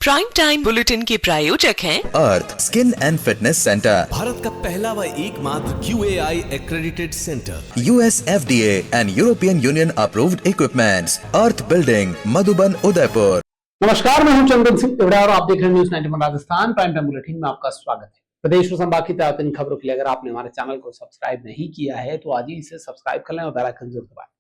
Prime time bulletin के प्रायोजक हैं Earth skin and fitness centre, Bharat का पहला व एकमात्र QAI accredited centre, US FDA and European Union approved equipments, Earth building, Madhuban, Udaipur. नमस्कार, मैं हूं चंदन सिंह तिवड़ा और आप देख रहे हैं news 91 Rajasthan prime time bulletin में आपका स्वागत है। प्रदेश और संभाग की ताजा खबरों के लिए अगर आपने हमारे चैनल को सब्सक्राइब नहीं किया है तो आज ही इसे सब्सक्राइब कर लें और बेल आइकन जरूर दबाएं।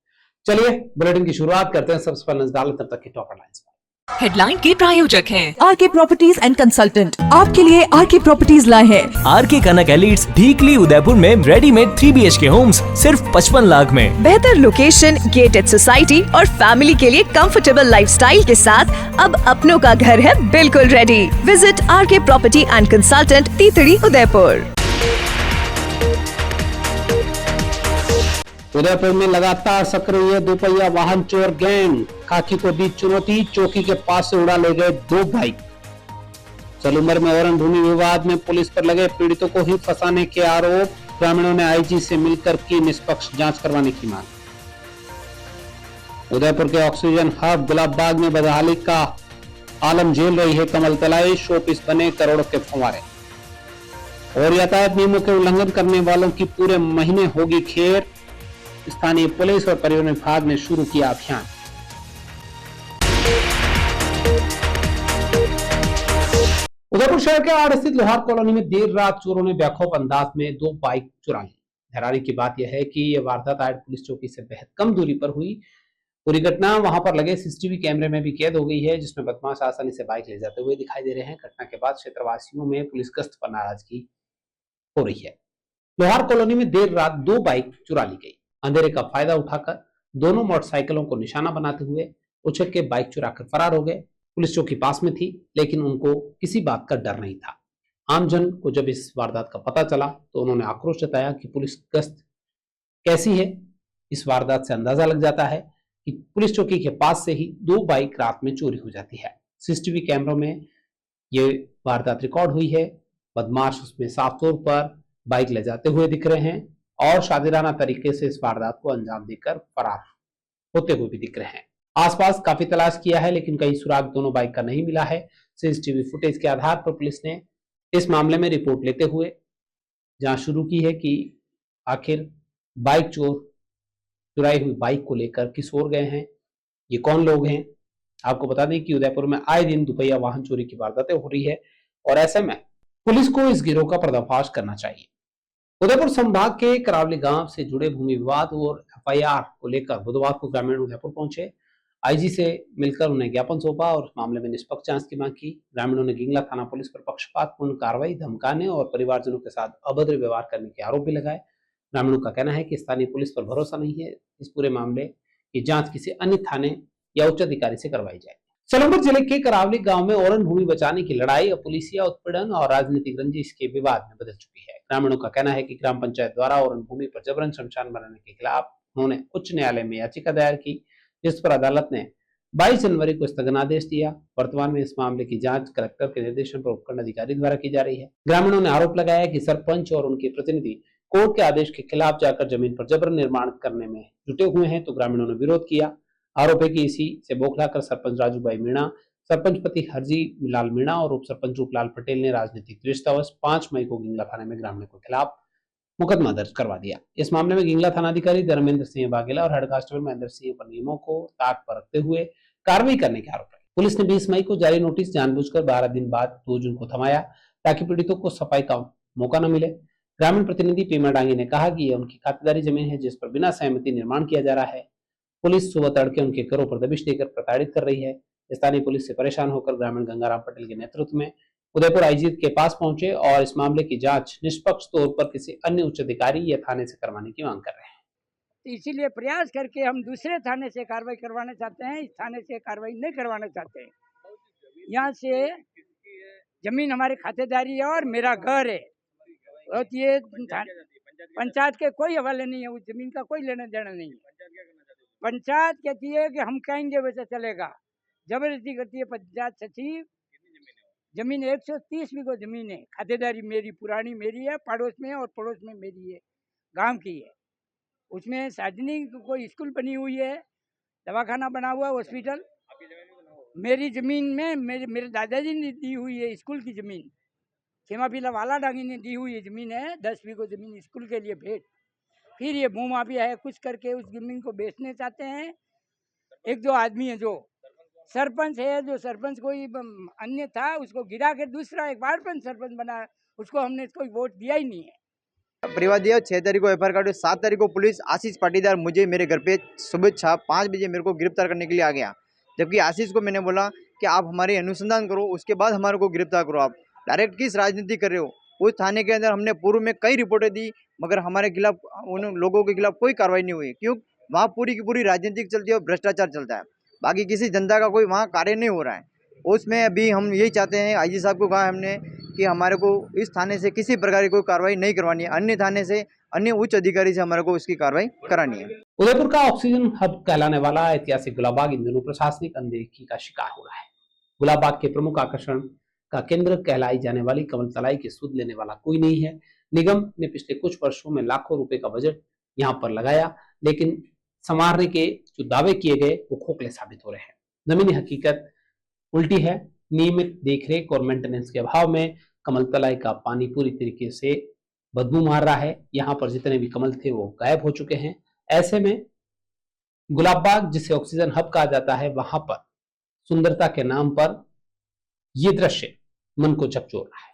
चलिए बुलेटिन की शुरुआत करते हैं। सबसे पहले नजर डालें तब तक की टॉप हेडलाइंस पर। हेडलाइन के प्रायोजक हैं आरके प्रॉपर्टीज एंड कंसल्टेंट आपके लिए आरके प्रॉपर्टीज लाए हैं। आरके कनक एलिट्स ढीकली उदयपुर में रेडीमेड 3 BHK होम्स सिर्फ 55 लाख में। बेहतर लोकेशन, गेटेड सोसाइटी और फैमिली के लिए कंफर्टेबल लाइफस्टाइल के साथ अब अपनों का घर है बिल्कुल ready. Visit RK property and consultant, तीतड़ी, उदयपुर। उदयपुर में लगातार सक्रिय दोपहिया वाहन चोर गैंग, खाकी को दी चुनौती, चौकी के पास से उड़ा ले गए 2 बाइक। सलूमर में औरन भूमि विवाद में पुलिस पर लगे पीड़ितों को ही फंसाने के आरोप, ग्रामीणों ने आईजी से मिलकर की निष्पक्ष जांच करवाने की मांग। उदयपुर के ऑक्सीजन हब गुलाबबाग में बदहाली का आलम झेल रही है कमल तलाई, शोपीस बने करोड़ों के फंवारे। और यातायात नियमों के उल्लंघन करने वालों की पूरे महीने होगी खेर, स्थानीय पुलिस और परिवहन विभाग ने शुरू किया अभियान। उदयपुर शहर के आड़ स्थित लोहार कॉलोनी में देर रात चोरों ने बेखौफ अंदाज में 2 बाइक चुरा ली। हैरानी की बात यह है कि यह वारदात आड़ पुलिस चौकी से बेहद कम दूरी पर हुई। पूरी घटना वहां पर लगे CCTV कैमरे में भी कैद हो गई है, जिसमें बदमाश आसानी से बाइक ले जाते हुए दिखाई दे रहे हैं। घटना के बाद क्षेत्रवासियों में पुलिस गश्त पर नाराजगी हो रही है। लोहार कॉलोनी में देर रात 2 बाइक चुरा ली गई। अंधेरे का फायदा उठाकर दोनों मोटरसाइकिलों को निशाना बनाते हुए उछल के बाइक चुराकर फरार हो गए। पुलिस चौकी पास में थी, लेकिन उनको किसी बात का डर नहीं था। आमजन को जब इस वारदात का पता चला तो उन्होंने आक्रोश जताया कि पुलिस गश्त कैसी है। इस वारदात से अंदाजा लग जाता है कि पुलिस चौकी के पास से ही 2 बाइक रात में चोरी हो जाती है। CCTV कैमरों में ये वारदात रिकॉर्ड हुई है। बदमाश उसमें साफ तौर पर बाइक ले जाते हुए दिख रहे हैं और शादिराना तरीके से इस वारदात को अंजाम देकर फरार होते हुए भी दिख रहे हैं। आसपास काफी तलाश किया है, लेकिन कहीं सुराग दोनों बाइक का नहीं मिला है। CCTV फुटेज के आधार पर पुलिस ने इस मामले में रिपोर्ट लेते हुए जांच शुरू की है कि आखिर बाइक चोर चुराई हुई बाइक को लेकर किस ओर गए हैं, ये कौन लोग हैं। आपको बता दें कि उदयपुर में आए दिन दुपहिया वाहन चोरी की वारदातें हो रही है और ऐसे में पुलिस को इस गिरोह का पर्दाफाश करना चाहिए। उदयपुर संभाग के करावली गांव से जुड़े भूमि विवाद और FIR को लेकर बुधवार को ग्रामीण उदयपुर पहुंचे। आईजी से मिलकर उन्हें ज्ञापन सौंपा और मामले में निष्पक्ष जांच की मांग की। ग्रामीणों ने गिंगला थाना पुलिस पर पक्षपातपूर्ण कार्रवाई, धमकाने और परिवारजनों के साथ अभद्र व्यवहार करने के आरोप भी लगाए। ग्रामीणों का कहना है कि स्थानीय पुलिस पर भरोसा नहीं है। इस पूरे मामले की जांच किसी अन्य थाने या उच्च अधिकारी से करवाई जाए। सलूमर जिले के करावली गांव में औरन भूमि बचाने की लड़ाई अब पुलिसिया उत्पीड़न और राजनीतिक रंजिश के विवाद में बदल चुकी है। ग्रामीणों का कहना है कि ग्राम पंचायत द्वारा औरन भूमि पर जबरन शमशान बनाने के खिलाफ उन्होंने उच्च न्यायालय में याचिका दायर की, जिस पर अदालत ने 22 जनवरी को स्थगनादेश दिया। वर्तमान में इस मामले की जांच कलेक्टर के निर्देशन पर उपखंड अधिकारी द्वारा की जा रही है। ग्रामीणों ने आरोप लगाया कि सरपंच और उनके प्रतिनिधि कोर्ट के आदेश के खिलाफ जाकर जमीन पर जबरन निर्माण करने में जुटे हुए हैं, तो ग्रामीणों ने विरोध किया। आरोप है कि इसी से बौखलाकर सरपंच राजू भाई मीणा, सरपंच पति हरजी लाल मीणा और उप सरपंच रूपलाल पटेल ने राजनीतिक द्वेषतावश 5 मई को गिंगला थाने में ग्रामीणों के खिलाफ मुकदमा दर्ज करवा दिया। इस मामले में गिंगला थानाधिकारी धर्मेंद्र सिंह वाघेला और हेड कांस्टेबल महेंद्र सिंह पर नियमों को ताक पर रखते हुए कार्रवाई करने के आरोप है। पुलिस ने 20 मई को जारी नोटिस जानबूझकर 12 दिन बाद 2 जून को थमाया, ताकि पीड़ितों को सफाई का मौका न मिले। ग्रामीण प्रतिनिधि पीमा डांगी ने कहा कि यह उनकी खातेदारी जमीन है, जिस पर बिना सहमति निर्माण किया जा रहा है। पुलिस सुबह तड़के उनके घरों पर दबिश देकर प्रताड़ित कर रही है। स्थानीय पुलिस से परेशान होकर ग्रामीण गंगाराम पटेल के नेतृत्व में उदयपुर आईजी के पास पहुंचे और इस मामले की जांच निष्पक्ष तौर पर किसी अन्य उच्च अधिकारी या थाने से करवाने की मांग कर रहे हैं। तो इसीलिए प्रयास करके हम दूसरे थाने से कार्रवाई करवाना चाहते हैं, इस थाने से कार्रवाई नहीं करवाना चाहते हैं। यहाँ से जमीन हमारी खातेदारी है और मेरा घर है, और ये पंचायत के कोई हवाले नहीं है, उस जमीन का कोई लेना देना नहीं है। पंचायत कहती है कि हम कहेंगे वैसे चलेगा, जबरदस्ती करती है पंचायत सचिव। जमीन 130 बीघा जमीन है, खातेदारी मेरी पुरानी मेरी है, पड़ोस में और पड़ोस में मेरी है, गांव की है। उसमें सार्वजनिक कोई स्कूल बनी हुई है, दवाखाना बना हुआ, हॉस्पिटल मेरी ज़मीन में मेरे दादाजी ने दी हुई है स्कूल की ज़मीन, खेमा पीला वाला डांगी ने दी हुई है ज़मीन है, 10 बीघो ज़मीन स्कूल के लिए भेंट। फिर ये भूमाफिया है कुछ करके उस ज़मीन को बेचने चाहते हैं। एक दो आदमी है जो सरपंच है, जो सरपंच कोई अन्य था उसको गिरा के दूसरा एक वार्ड पंच सरपंच बना, उसको हमने कोई वोट दिया ही नहीं है। परिवार दिया 6 तारीख को एफआईआर काटी, 7 तारीख को पुलिस आशीष पाटीदार मुझे मेरे घर पे सुबह 5 बजे मेरे को गिरफ्तार करने के लिए आ गया। जबकि आशीष को मैंने बोला कि आप हमारे अनुसंधान करो, उसके बाद हमारे को गिरफ्तार करो। आप डायरेक्ट किस राजनीति कर रहे हो? उस थाने के अंदर हमने पूर्व में कई रिपोर्टें दी, मगर हमारे खिलाफ उन लोगों के खिलाफ कोई कार्रवाई नहीं हुई। क्यों? वहाँ पूरी की पूरी राजनीति चलती है और भ्रष्टाचार चलता है, बाकी किसी जनता का कोई वहाँ कार्य नहीं हो रहा है। उसमें अभी हम यही चाहते हैं, आईजी साहब को कहा हमने कि हमारे को इस थाने से किसी प्रकार की कोई कार्रवाई नहीं करवानी है, अन्य थाने से अन्य उच्च अधिकारी से हमारे को इसकी कार्रवाई करानी है। उदयपुर का ऑक्सीजन हब कहलाने वाला ऐतिहासिक गुलाबबाग इन दिनों प्रशासनिक अनदेखी का शिकार हो रहा है। गुलाबबाग के प्रमुख आकर्षण का केंद्र कहलाई जाने वाली कमल तलाई की सुध लेने वाला कोई नहीं है। निगम ने पिछले कुछ वर्षों में लाखों रुपए का बजट यहाँ पर लगाया, लेकिन संवारने के जो दावे किए गए वो खोखले साबित हो रहे हैं। जमीनी हकीकत उल्टी है। नियमित देखरेख और मेंटेनेंस के अभाव में कमल तलाई का पानी पूरी तरीके से बदबू मार रहा है। यहाँ पर जितने भी कमल थे वो गायब हो चुके हैं। ऐसे में गुलाबबाग, जिसे ऑक्सीजन हब कहा जाता है, वहां पर सुंदरता के नाम पर ये दृश्य मन को झकझोर रहा है।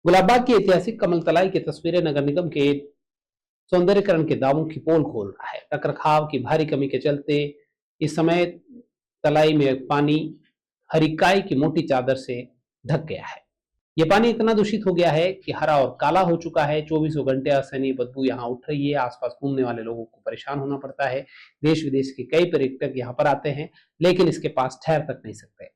गुलाबबाग की ऐतिहासिक कमल तलाई की तस्वीरें नगर निगम के सौंदर्यीकरण के दावों की पोल खोल रहा है। रखरखाव की भारी कमी के चलते इस समय तलाई में पानी हरिकाई की मोटी चादर से ढक गया है। ये पानी इतना दूषित हो गया है कि हरा और काला हो चुका है। 24 घंटे असहनीय बदबू यहाँ उठ रही है। आसपास घूमने वाले लोगों को परेशान होना पड़ता है। देश विदेश के कई पर्यटक यहाँ पर आते हैं, लेकिन इसके पास ठहर तक नहीं सकते।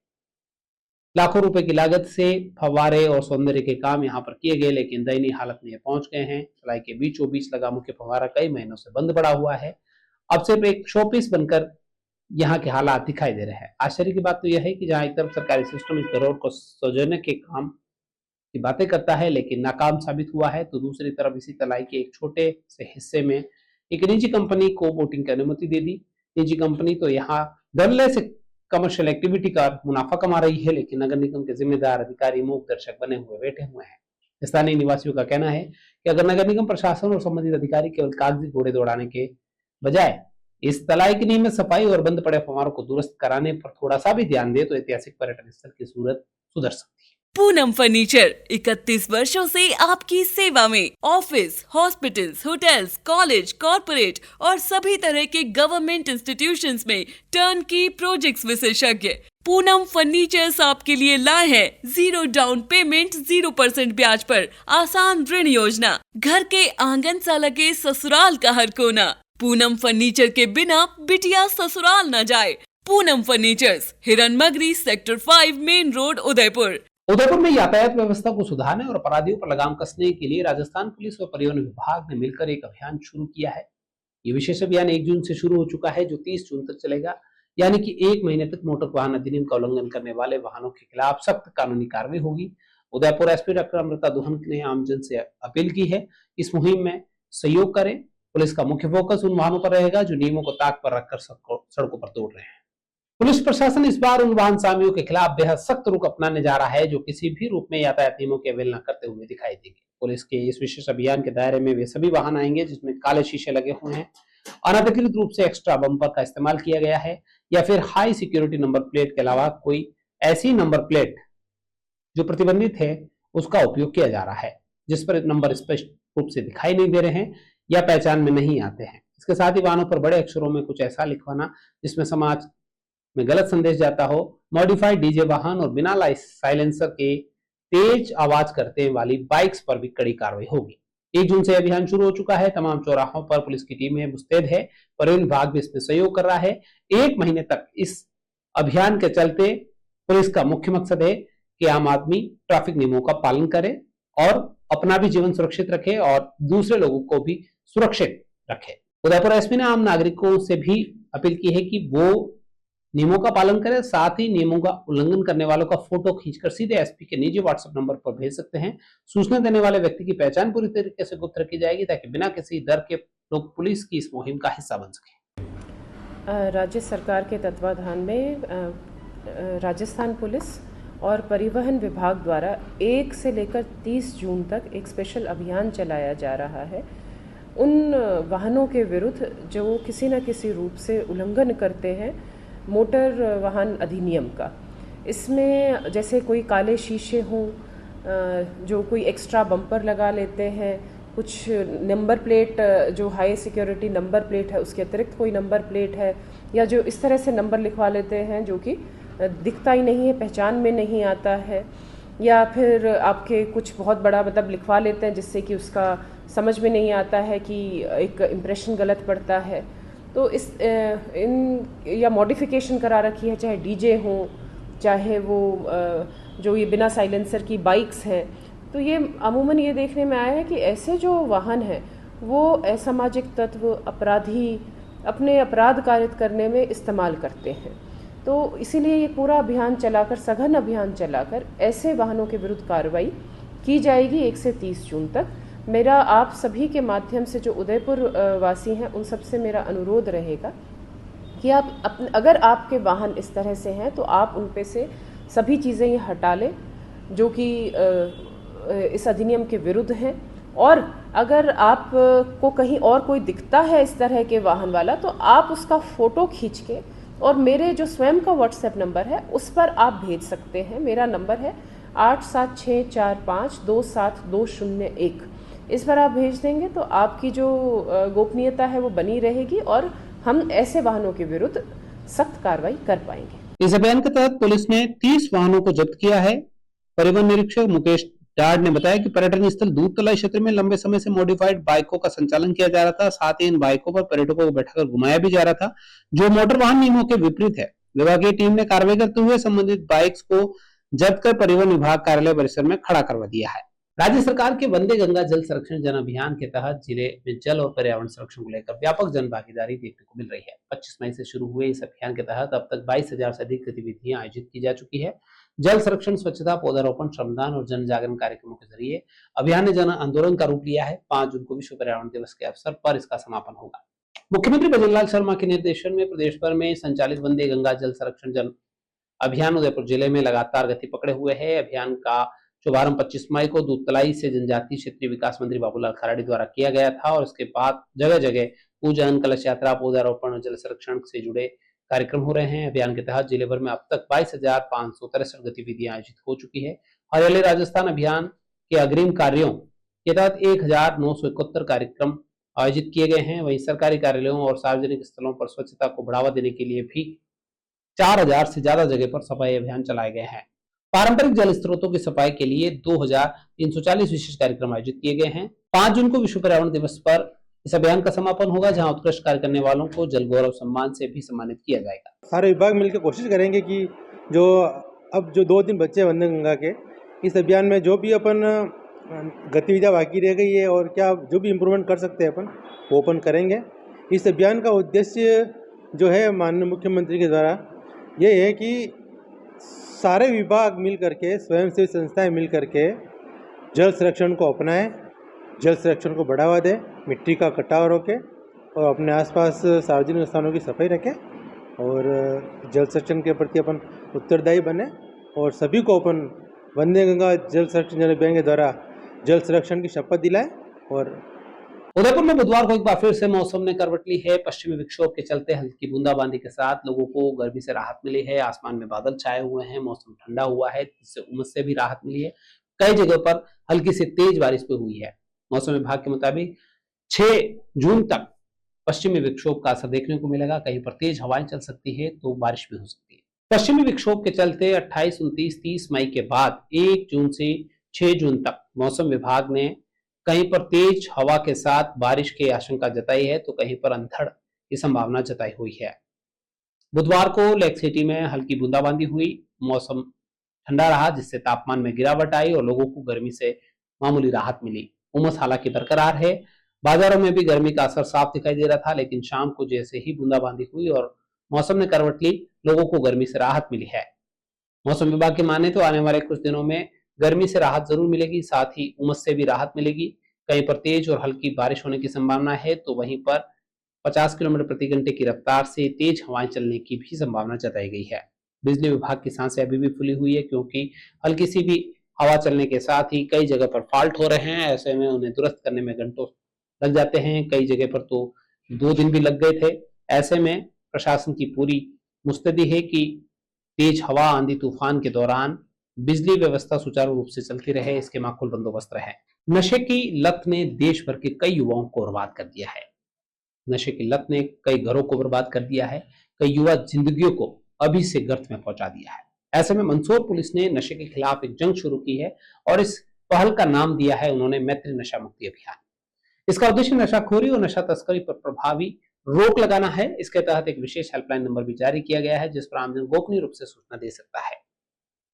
लाखों रुपए की लागत से फव्वारे और सौंदर्य के काम यहाँ पर किए गए, लेकिन दयनीय हालत में ये पहुंच गए हैं। तलाई के बीचों बीच लगा मुख्य फव्वारा कई महीनों से बंद पड़ा हुआ है। अब सिर्फ एक शोपीस बनकर यहाँ के हालात दिखाई दे रहे हैं। आश्चर्य की बात तो यह है कि जहाँ एक तरफ सरकारी सिस्टम इस धरोहर को सौजन्य के काम की बातें करता है, लेकिन नाकाम साबित हुआ है, तो दूसरी तरफ इसी तलाई के एक छोटे से हिस्से में एक निजी कंपनी को बोटिंग की अनुमति दे दी। निजी कंपनी तो यहाँ धड़ल्ले से कमर्शियल एक्टिविटी का मुनाफा कमा रही है, लेकिन नगर निगम के जिम्मेदार अधिकारी मूक दर्शक बने हुए बैठे हुए हैं। स्थानीय निवासियों का कहना है कि अगर नगर निगम प्रशासन और संबंधित अधिकारी केवल कागजी घोड़े दौड़ाने के बजाय इस तलाई की नियमित सफाई और बंद पड़े फव्वारों को दुरुस्त कराने पर थोड़ा सा भी ध्यान दे, तो ऐतिहासिक पर्यटन स्थल की सूरत सुधर सकती है। पूनम फर्नीचर 31 वर्षों से आपकी सेवा में। Office, hospitals, hotels, college, corporate और सभी तरह के गवर्नमेंट इंस्टीट्यूशंस में टर्न की प्रोजेक्ट्स विशेषज्ञ पूनम फर्नीचर्स आपके लिए लाए हैं 0 डाउन पेमेंट 0% ब्याज पर आसान ऋण योजना। घर के आंगन सा लगे ससुराल का हर कोना। पूनम फर्नीचर के बिना बिटिया ससुराल न जाए। Poonam furnitures, Hiranmagri, sector 5, main road, Udaipur. Udaipur में यातायात व्यवस्था को सुधारने और अपराधियों पर लगाम कसने के लिए राजस्थान पुलिस और परिवहन विभाग ने मिलकर एक अभियान शुरू किया है। ये विशेष अभियान 1 जून से शुरू हो चुका है, जो 30 जून तक चलेगा। यानी कि 1 महीने तक मोटर वाहन अधिनियम का उल्लंघन करने वाले वाहनों के खिलाफ सख्त कानूनी कार्रवाई होगी। उदयपुर एसपी डॉक्टर अमृता दुहन ने आमजन से अपील की है इस मुहिम में सहयोग करें। पुलिस का मुख्य फोकस उन वाहनों पर रहेगा जो नियमों को ताक पर रखकर सड़कों पर दौड़ रहे हैं। पुलिस प्रशासन इस बार उन वाहन स्वामियों के खिलाफ बेहद सख्त रुख अपनाने जा रहा है जो किसी भी रूप में यातायात नियमों की अवहेलना करते हुए दिखाई देंगे। पुलिस के इस विशेष अभियान के दायरे में वे सभी वाहन आएंगे जिसमें काले शीशे लगे हुए हैं, अनधिकृत रूप से एक्स्ट्रा बम्पर का इस्तेमाल किया गया है, या फिर हाई सिक्योरिटी नंबर प्लेट के अलावा कोई ऐसी नंबर प्लेट जो प्रतिबंधित है उसका उपयोग किया जा रहा है, जिस पर नंबर स्पष्ट रूप से दिखाई नहीं दे रहे हैं या पहचान में नहीं आते हैं। इसके साथ ही वाहनों पर बड़े अक्षरों में कुछ ऐसा लिखवाना जिसमें समाज में गलत संदेश जाता हो। मॉडिफाइड डीजे वाहन और बिना साइलेंसर के तेज आवाज करते वाली बाइक्स पर भी कड़ी कार्रवाई होगी। 1 जून से अभियान शुरू हो चुका है। तमाम चौराहों पर पुलिस की टीमें मुस्तैद है। परिवहन विभाग भी इसमें सहयोग कर रहा है। 1 महीने तक इस अभियान के चलते पुलिस का मुख्य मकसद है कि आम आदमी ट्रैफिक नियमों का पालन करे और अपना भी जीवन सुरक्षित रखे और दूसरे लोगों को भी सुरक्षित रखे। उदयपुर एसपी ने आम नागरिकों से भी अपील की है कि वो नियमों का पालन करें। साथ ही नियमों का उल्लंघन करने वालों का फोटो खींचकर सीधे एसपी के निजी व्हाट्सएप नंबर पर भेज सकते हैं। सूचना देने वाले व्यक्ति की पहचान पूरी तरीके से गुप्त रखी जाएगी ताकि बिना किसी डर के लोग पुलिस की इस मुहिम का हिस्सा बन सके। राज्य सरकार के तत्वाधान में राजस्थान पुलिस और परिवहन विभाग द्वारा 1 से लेकर 30 जून तक एक स्पेशल अभियान चलाया जा रहा है उन वाहनों के विरुद्ध जो किसी न किसी रूप से उल्लंघन करते हैं मोटर वाहन अधिनियम का। इसमें जैसे कोई काले शीशे हों, जो कोई एक्स्ट्रा बम्पर लगा लेते हैं, कुछ नंबर प्लेट जो हाई सिक्योरिटी नंबर प्लेट है उसके अतिरिक्त कोई नंबर प्लेट है, या जो इस तरह से नंबर लिखवा लेते हैं जो कि दिखता ही नहीं है, पहचान में नहीं आता है, या फिर आपके कुछ बहुत बड़ा मतलब लिखवा लेते हैं जिससे कि उसका समझ में नहीं आता है कि एक इम्प्रेशन गलत पड़ता है। तो या मॉडिफिकेशन करा रखी है, चाहे डीजे हों, चाहे वो जो ये बिना साइलेंसर की बाइक्स हैं। तो ये अमूमन ये देखने में आया है कि ऐसे जो वाहन हैं वो असामाजिक तत्व, अपराधी अपने अपराध कारित करने में इस्तेमाल करते हैं। तो इसीलिए ये पूरा अभियान चलाकर, सघन अभियान चलाकर ऐसे वाहनों के विरुद्ध कार्रवाई की जाएगी 1 से 30 जून तक। मेरा आप सभी के माध्यम से जो उदयपुर वासी हैं उन सबसे मेरा अनुरोध रहेगा कि आप अगर आपके वाहन इस तरह से हैं तो आप उन पे से सभी चीज़ें ये हटा लें जो कि इस अधिनियम के विरुद्ध हैं। और अगर आप को कहीं और कोई दिखता है इस तरह के वाहन वाला तो आप उसका फ़ोटो खींच के और मेरे जो स्वयं का व्हाट्सएप नंबर है उस पर आप भेज सकते हैं। मेरा नंबर है 8764527201। इस पर आप भेज देंगे तो आपकी जो गोपनीयता है वो बनी रहेगी और हम ऐसे वाहनों के विरुद्ध सख्त कार्रवाई कर पाएंगे। इस अभियान के तहत पुलिस ने 30 वाहनों को जब्त किया है। परिवहन निरीक्षक मुकेश डाड ने बताया कि पर्यटन स्थल दूधतलाई क्षेत्र में लंबे समय से मॉडिफाइड बाइकों का संचालन किया जा रहा था। साथ ही इन बाइकों पर पर्यटकों को बैठाकर घुमाया भी जा रहा था, जो मोटर वाहन नियमों के विपरीत है। विभागीय टीम ने कार्रवाई करते हुए संबंधित बाइक्स को जब्त कर परिवहन विभाग कार्यालय परिसर में खड़ा करवा दिया है। राज्य सरकार के वंदे गंगा जल संरक्षण जन अभियान के तहत जिले में जल और पर्यावरण संरक्षण को लेकर व्यापक जन भागीदारी देखने को मिल रही है। 25 मई से शुरू हुए इस अभियान के तहत अब तक 22,000 से अधिक गतिविधियां आयोजित की जा चुकी है। जल संरक्षण, स्वच्छता, पौधारोपण, श्रमदान और जन जागरण कार्यक्रमों के जरिए अभियान ने जन आंदोलन का रूप लिया है। 5 जून को विश्व पर्यावरण दिवस के अवसर पर इसका समापन होगा। मुख्यमंत्री भजनलाल शर्मा के निर्देशन में प्रदेश भर में संचालित वंदे गंगा जल संरक्षण जन अभियान उदयपुर जिले में लगातार गति पकड़े हुए है। अभियान का शुभारंभ 25 मई को दूधतलाई से जनजातीय क्षेत्रीय विकास मंत्री बाबूलाल खराड़ी द्वारा किया गया था और इसके बाद जगह जगह पूजन, कलश यात्रा, पौधारोपण और जल संरक्षण से जुड़े कार्यक्रम हो रहे हैं। अभियान के तहत जिले भर में अब तक 22,563 गतिविधियां आयोजित हो चुकी है। हरियाली राजस्थान अभियान के अग्रिम कार्यों के तहत 1,971 कार्यक्रम आयोजित किए गए हैं। वहीं सरकारी कार्यालयों और सार्वजनिक स्थलों पर स्वच्छता को बढ़ावा देने के लिए भी 4,000 से ज्यादा जगह पर सफाई अभियान चलाए गए हैं। पारंपरिक जल स्रोतों की सफाई के लिए 2,340 विशेष कार्यक्रम आयोजित किए गए हैं। 5 जून को विश्व पर्यावरण दिवस पर इस अभियान का समापन होगा, जहां उत्कृष्ट कार्य करने वालों को जल गौरव सम्मान से भी सम्मानित किया जाएगा। सारे विभाग मिलकर कोशिश करेंगे कि जो 2 दिन बचे वंदे गंगा के, इस अभियान में जो भी अपन गतिविधियां बाकी रह गई है और क्या जो भी इम्प्रूवमेंट कर सकते हैं अपन वो अपन करेंगे। इस अभियान का उद्देश्य जो है माननीय मुख्यमंत्री के द्वारा ये है कि सारे विभाग मिल करके, स्वयंसेवी संस्थाएं मिल करके जल संरक्षण को अपनाएं, जल संरक्षण को बढ़ावा दें, मिट्टी का कटाव रोकें और अपने आसपास सार्वजनिक स्थानों की सफाई रखें और जल संरक्षण के प्रति अपन उत्तरदायी बने और सभी को अपन वंदे गंगा जल संरक्षण जन अभियान के द्वारा जल संरक्षण की शपथ दिलाएं। और उदयपुर में बुधवार को एक बार फिर से मौसम ने करवट ली है। पश्चिमी विक्षोभ के चलते हल्की बूंदाबांदी के साथ लोगों को गर्मी से राहत मिली है। आसमान में बादल छाए हुए हैं, मौसम ठंडा हुआ है, जिससे उमस से भी राहत मिली है। कई जगह पर हल्की से तेज बारिश भी हुई है। मौसम विभाग के मुताबिक 6 जून तक पश्चिमी विक्षोभ का असर देखने को मिलेगा। कहीं पर तेज हवाएं चल सकती है तो बारिश भी हो सकती है। पश्चिमी विक्षोभ के चलते 28, 29, 30 मई के बाद 1 जून से 6 जून तक मौसम विभाग ने कहीं पर तेज हवा के साथ बारिश की आशंका जताई है तो कहीं पर अंधड़ की संभावना जताई हुई है। बुधवार को लेक सिटी में हल्की बूंदाबांदी हुई, मौसम ठंडा रहा, जिससे तापमान में गिरावट आई और लोगों को गर्मी से मामूली राहत मिली। उमस हालांकि बरकरार है। बाजारों में भी गर्मी का असर साफ दिखाई दे रहा था, लेकिन शाम को जैसे ही बूंदाबांदी हुई और मौसम ने करवट ली, लोगों को गर्मी से राहत मिली है। मौसम विभाग की माने तो आने वाले कुछ दिनों में गर्मी से राहत जरूर मिलेगी, साथ ही उमस से भी राहत मिलेगी। कहीं पर तेज और हल्की बारिश होने की संभावना है तो वहीं पर 50 किलोमीटर प्रति घंटे की रफ्तार से तेज हवाएं चलने की भी संभावना जताई गई है। बिजली विभाग की सांसें अभी भी फूली हुई है, क्योंकि हल्की सी भी हवा चलने के साथ ही कई जगह पर फॉल्ट हो रहे हैं। ऐसे में उन्हें दुरुस्त करने में घंटों लग जाते हैं, कई जगह पर तो 2 दिन भी लग गए थे। ऐसे में प्रशासन की पूरी मुस्तैदी है कि तेज हवा, आंधी तूफान के दौरान बिजली व्यवस्था सुचारू रूप से चलती रहे, इसके माकूल बंदोबस्त रहे। नशे की लत ने देश भर के कई युवाओं को बर्बाद कर दिया है। नशे की लत ने कई घरों को बर्बाद कर दिया है, कई युवा जिंदगियों को अभी से गर्त में पहुंचा दिया है। ऐसे में मंदसौर पुलिस ने नशे के खिलाफ एक जंग शुरू की है और इस पहल का नाम दिया है उन्होंने मैत्री नशा मुक्ति अभियान। इसका उद्देश्य नशाखोरी और नशा तस्करी पर प्रभावी रोक लगाना है। इसके तहत एक विशेष हेल्पलाइन नंबर भी जारी किया गया है, जिस पर आमजन गोपनीय रूप से सूचना दे सकता है।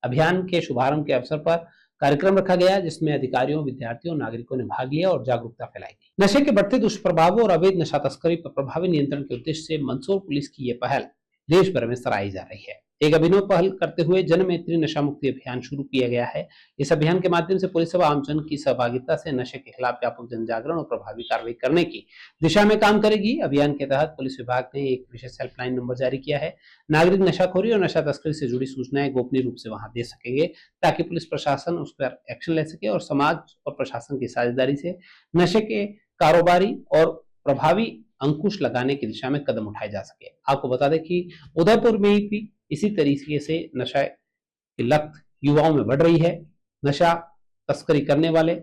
अभियान के शुभारंभ के अवसर पर कार्यक्रम रखा गया, जिसमें अधिकारियों, विद्यार्थियों, नागरिकों ने भाग लिया और जागरूकता फैलाई गई। नशे के बढ़ते दुष्प्रभावों और अवैध नशा तस्करी पर प्रभावी नियंत्रण के उद्देश्य से मंदसौर पुलिस की यह पहल देश भर में सराही जा रही है। एक अभिनव पहल करते हुए जन मैत्री नशा मुक्ति अभियान शुरू किया गया है। इस अभियान के माध्यम से पुलिस व आमजन की सहभागिता से नशे के खिलाफ व्यापक जन जागरण और प्रभावी कार्रवाई करने की दिशा में काम करेगी। अभियान के तहत पुलिस विभाग ने एक विशेष हेल्पलाइन नंबर जारी किया है। नागरिक नशाखोरी और नशा तस्करी से जुड़ी सूचनाएं गोपनीय रूप से वहां दे सकेंगे, ताकि पुलिस प्रशासन उस पर एक्शन ले सके और समाज और प्रशासन की साझेदारी से नशे के कारोबारी और प्रभावी अंकुश लगाने की दिशा में कदम उठाए जा सके। आपको बता दें कि उदयपुर में भी इसी तरीके से नशा की लत युवाओं में बढ़ रही है। नशा तस्करी करने वाले,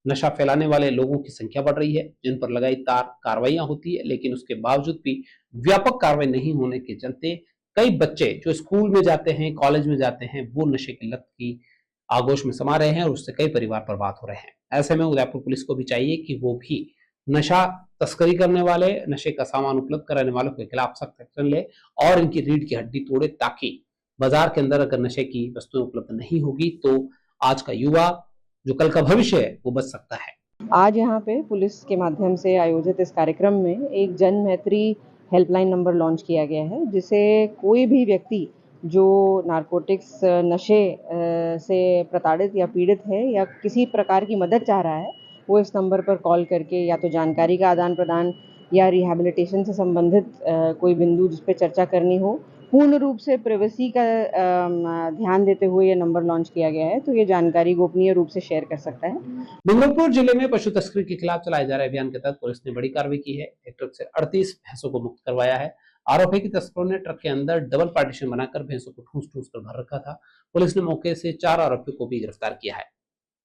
नशा फैलाने वाले लोगों की संख्या बढ़ रही है, जिन पर लगातार कार्रवाइयां होती है, लेकिन उसके बावजूद भी व्यापक कार्रवाई नहीं होने के चलते कई बच्चे जो स्कूल में जाते हैं, कॉलेज में जाते हैं, वो नशे की लत की आगोश में समा रहे हैं और उससे कई परिवार बर्बाद हो रहे हैं। ऐसे में उदयपुर पुलिस को भी चाहिए कि वो भी नशा तस्करी करने वाले, नशे का सामान उपलब्ध कराने वालों के खिलाफ सख्त एक्शन ले और इनकी रीढ़ की हड्डी तोड़े, ताकि बाजार के अंदर अगर नशे की वस्तुएं उपलब्ध नहीं होगी तो आज का युवा जो कल का भविष्य है वो बच सकता है। आज यहाँ पे पुलिस के माध्यम से आयोजित इस कार्यक्रम में एक जन मैत्री हेल्पलाइन नंबर लॉन्च किया गया है, जिसे कोई भी व्यक्ति जो नारकोटिक्स नशे से प्रताड़ित या पीड़ित है या किसी प्रकार की मदद चाह रहा है, वो इस नंबर पर कॉल करके या तो जानकारी का आदान प्रदान या रिहैबिलिटेशन से संबंधित कोई बिंदु जिस पे चर्चा करनी हो, पूर्ण रूप से प्राइवेसी का ध्यान देते हुए ये नंबर लॉन्च किया गया है, तो ये जानकारी गोपनीय रूप से शेयर कर सकता है। डूंगरपुर जिले में पशु तस्करी के खिलाफ चलाए जा रहे अभियान के तहत पुलिस ने बड़ी कार्रवाई की है। एक ट्रक से 38 भैंसों को मुक्त करवाया है। आरोप है कि तस्करों ने ट्रक के अंदर डबल पार्टीशन बनाकर भैंसों को ठूस ठूस कर भर रखा था। पुलिस ने मौके से 4 आरोपियों को भी गिरफ्तार किया है,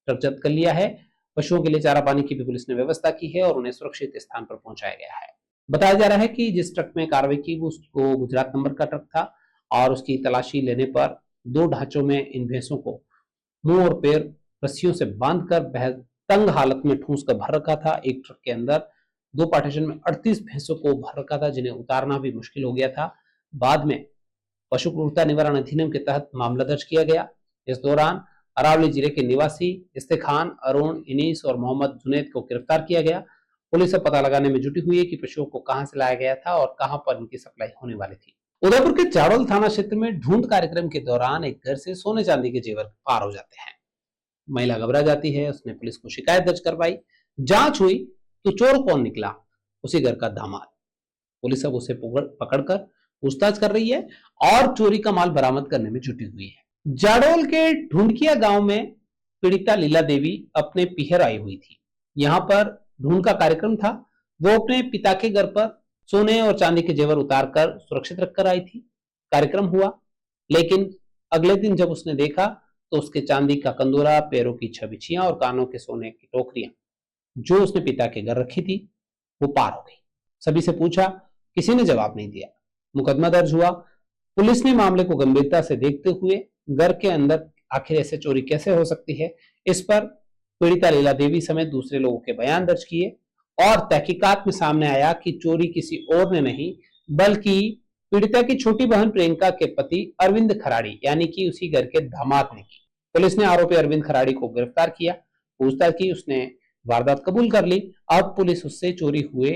ट्रक जब्त कर लिया है। पशुओं के लिए चारा पानी की भी पुलिस ने व्यवस्था की है और उन्हें सुरक्षित स्थान पर पहुंचाया गया है। बताया जा रहा है कि जिस ट्रक में कार्रवाई की वो उसको गुजरात नंबर का ट्रक था और उसकी तलाशी लेने पर 2 ढांचों में इन भैंसों को मुंह और पैर रस्सियों से बांधकर तंग हालत में ठूस कर भर रखा था। एक ट्रक के अंदर 2 पार्टीशन में 38 भैंसों को भर रखा था, जिन्हें उतारना भी मुश्किल हो गया था। बाद में पशु क्रूरता निवारण अधिनियम के तहत मामला दर्ज किया गया। इस दौरान अरावली जिले के निवासी इस्तेखान, अरुण, इनीस और मोहम्मद जुनैद को गिरफ्तार किया गया। पुलिस अब पता लगाने में जुटी हुई है कि पशुओं को कहां से लाया गया था और कहां पर इनकी सप्लाई होने वाली थी। उदयपुर के जाड़ोल थाना क्षेत्र में ढूंढ कार्यक्रम के दौरान एक घर से सोने चांदी के जेवर पार हो जाते हैं। महिला घबरा जाती है, उसने पुलिस को शिकायत दर्ज करवाई। जांच हुई तो चोर कौन निकला? उसी घर का दामाद। पुलिस अब उसे पकड़कर पूछताछ कर रही है और चोरी का माल बरामद करने में जुटी हुई है। जाडोल के ढूंढकिया गांव में पीड़िता लीला देवी अपने पीहर आई हुई थी। यहाँ पर ढूंढ का कार्यक्रम था। वो अपने पिता के घर पर सोने और चांदी के जेवर उतारकर सुरक्षित रखकर आई थी। कार्यक्रम हुआ, लेकिन अगले दिन जब उसने देखा तो उसके चांदी का कंदूरा, पैरों की छबिछियां और कानों के सोने की टोकरियां जो उसने पिता के घर रखी थी वो पार हो गई। सभी से पूछा, किसी ने जवाब नहीं दिया। मुकदमा दर्ज हुआ। पुलिस ने मामले को गंभीरता से देखते हुए घर के अंदर आखिर ऐसे चोरी कैसे हो सकती है, इस पर पीड़िता लीला देवी समेत दूसरे लोगों के बयान दर्ज किए और तहकीकात में सामने आया कि चोरी किसी और ने नहीं बल्कि पीड़िता की छोटी बहन प्रियंका के पति अरविंद खराड़ी यानी कि उसी घर के दामाद ने की। पुलिस ने आरोपी अरविंद खराड़ी को गिरफ्तार किया, पूछताछ की, उसने वारदात कबूल कर ली। अब पुलिस उससे चोरी हुए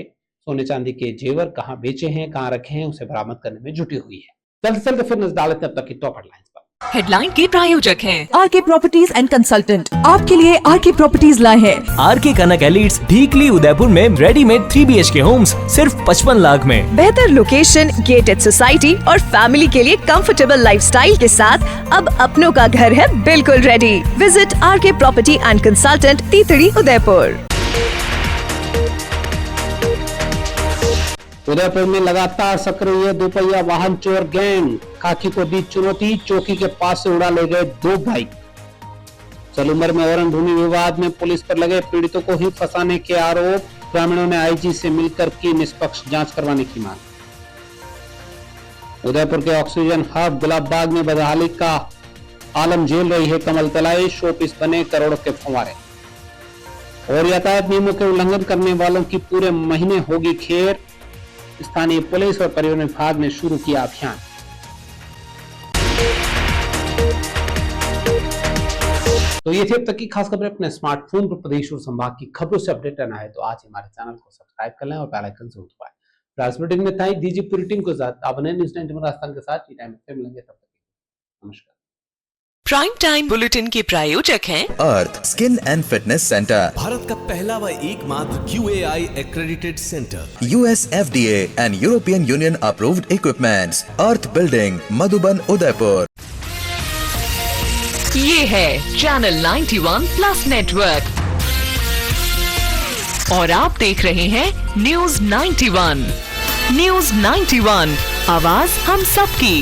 सोने चांदी के जेवर कहां बेचे हैं, कहां रखे हैं, उसे बरामद करने में जुटी हुई है। चलते चलते फिर नजर डालते हैं अब तक की टॉप हेडलाइंस पर। हेडलाइन के प्रायोजक हैं आरके प्रॉपर्टीज एंड कंसल्टेंट। आपके लिए आरके प्रॉपर्टीज लाए हैं आरके कनक एलिट्स ढीकली उदयपुर में रेडीमेड 3 BHK होम्स सिर्फ 55 लाख में। बेहतर लोकेशन, गेटेड सोसाइटी और फैमिली के लिए कंफर्टेबल लाइफस्टाइल के साथ अब अपनों का घर है बिल्कुल ready. Visit RK property and consultant, तीतड़ी, उदयपुर। उदयपुर में लगातार सक्रिय दोपहिया वाहन चोर गैंग, खाकी को दी चुनौती, चौकी के पास से उड़ा ले गए 2 बाइक। सलूमर में औरन भूमि विवाद में पुलिस पर लगे पीड़ितों को ही फंसाने के आरोप, ग्रामीणों ने आईजी से मिलकर की निष्पक्ष जांच करवाने की मांग। उदयपुर के ऑक्सीजन हब गुलाबबाग में बदहाली का आलम झेल रही है कमल तलाई, शोपीस बने करोड़ों के फंवारे। और यातायात नियमों के उल्लंघन करने वालों की पूरे महीने होगी खेर, स्थानीय पुलिस और परिवहन विभाग ने शुरू किया अभियान। तो ये थी अब तक की खास खबरें। अपने स्मार्टफोन पर प्रदेश और संभाग की खबरों से अपडेट रहना है तो आज हमारे चैनल को सब्सक्राइब कर लें और बेल आइकन जरूर दबाएं। फ्लैश बुलेटिन में था दीजिए पूरी टीम को साथ आप बने न्यूज़ 9 राजस्थान के साथ टाइम पे मिलेंगे, तब तक नमस्कार। प्राइम टाइम बुलेटिन के प्रायोजक हैं Earth skin and fitness centre, Bharat का पहला व एकमात्र QAI accredited center, US FDA and European Union approved equipments, earth building, Madhuban, Udaipur. ये है चैनल 91 प्लस नेटवर्क और आप देख रहे हैं न्यूज़ 91। न्यूज़ 91, आवाज हम सबकी।